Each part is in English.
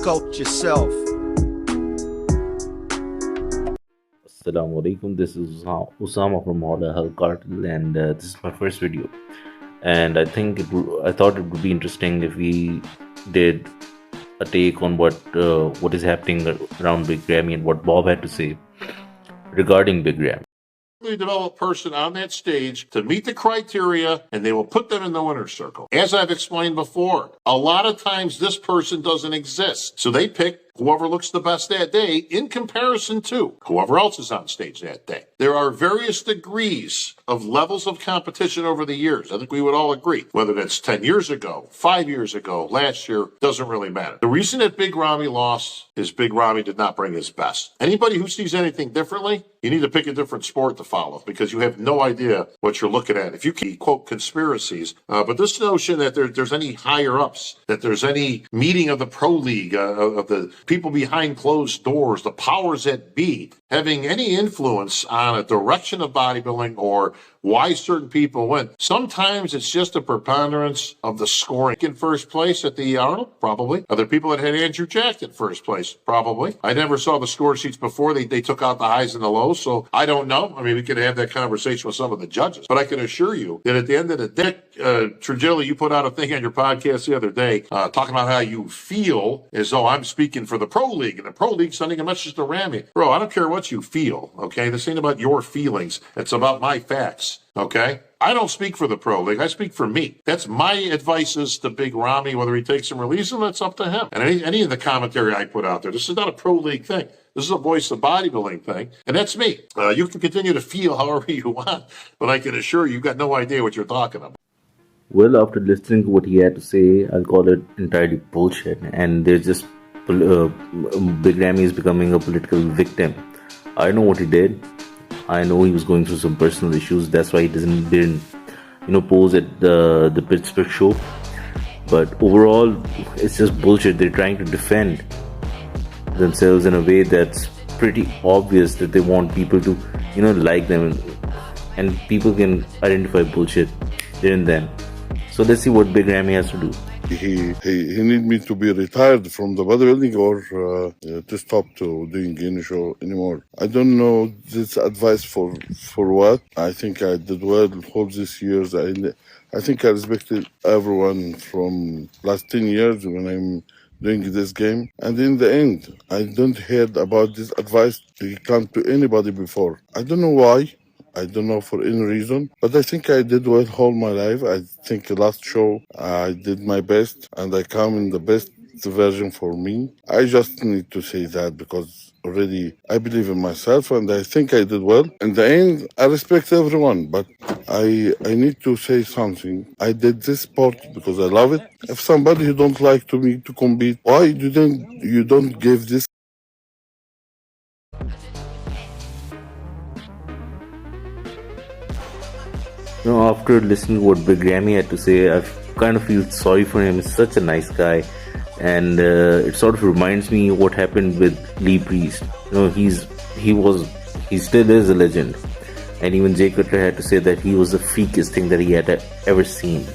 sculpt yourself. Assalamu alaikum. This is Usama from Holla Health Cartel, and this is my first video. And I thought it would be interesting if we did a take on what is happening around Big Rammy and what Bob had to say regarding Big Rammy. Develop person on that stage to meet the criteria, and they will put them in the winner's circle. As I've explained before, a lot of times this person doesn't exist. So they pick whoever looks the best that day in comparison to whoever else is on stage that day. There are various degrees of levels of competition over the years. I think we would all agree. Whether that's 10 years ago, 5 years ago, last year, doesn't really matter. The reason that Big Rammy lost is Big Rammy did not bring his best. Anybody who sees anything differently, you need to pick a different sport to follow because you have no idea what you're looking at. If you can quote conspiracies, but this notion that there's any higher ups, that there's any meeting of the pro league, of the people behind closed doors, the powers that be, having any influence on a direction of bodybuilding or why certain people win. Sometimes it's just a preponderance of the scoring. In first place at the Arnold, probably. Other people that had Andrew Jack in first place, probably. I never saw the score sheets before. They took out the highs and the lows, so I don't know. I mean, we could have that conversation with some of the judges. But I can assure you that at the end of the day, Trigilli, you put out a thing on your podcast the other day talking about how you feel as though I'm speaking for the pro league, and the pro league sending a message to Rammy. Bro, I don't care what you feel, okay? This ain't about your feelings. It's about my facts. Okay? I don't speak for the pro league. I speak for me. That's my advice is to Big Rammy. Whether he takes him or leaves him, that's up to him. And any of the commentary I put out there, this is not a pro league thing. This is a voice of bodybuilding thing. And that's me. You can continue to feel however you want, but I can assure you, you've got no idea what you're talking about. Well, after listening to what he had to say, I'll call it entirely bullshit. And there's just Big Rammy is becoming a political victim. I know what he did. I know he was going through some personal issues. That's why he didn't pose at the Pittsburgh show. But overall, it's just bullshit. They're trying to defend themselves in a way that's pretty obvious that they want people to, like them, and people can identify bullshit there and then. So let's see what Big Rammy has to do. He need me to be retired from the bodybuilding or to stop to doing any show anymore. I don't know this advice for what. I think I did well all these years. I think I respected everyone from last 10 years when I'm doing this game. And in the end, I don't heard about this advice to come to anybody before. I don't know why. I don't know for any reason, but I think I did well all my life. I think the last show I did my best and I come in the best version for me. I just need to say that because already I believe in myself and I think I did well. In the end, I respect everyone, but I need to say something. I did this sport because I love it. If somebody who don't like me to compete, why you don't give this? After listening to what Big Rammy had to say, I kind of feel sorry for him. He's such a nice guy, and it sort of reminds me what happened with Lee Priest. He still is a legend, and even Jay Cutler had to say that he was the freakiest thing that he had ever seen.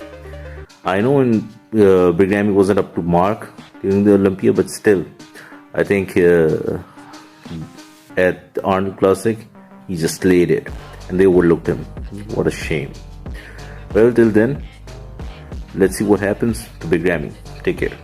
I know Big Rammy wasn't up to mark during the Olympia, but still, I think at the Arnold Classic, he just slayed it. And they overlooked him. What a shame. Well, till then, let's see what happens to Big Rammy. Take care.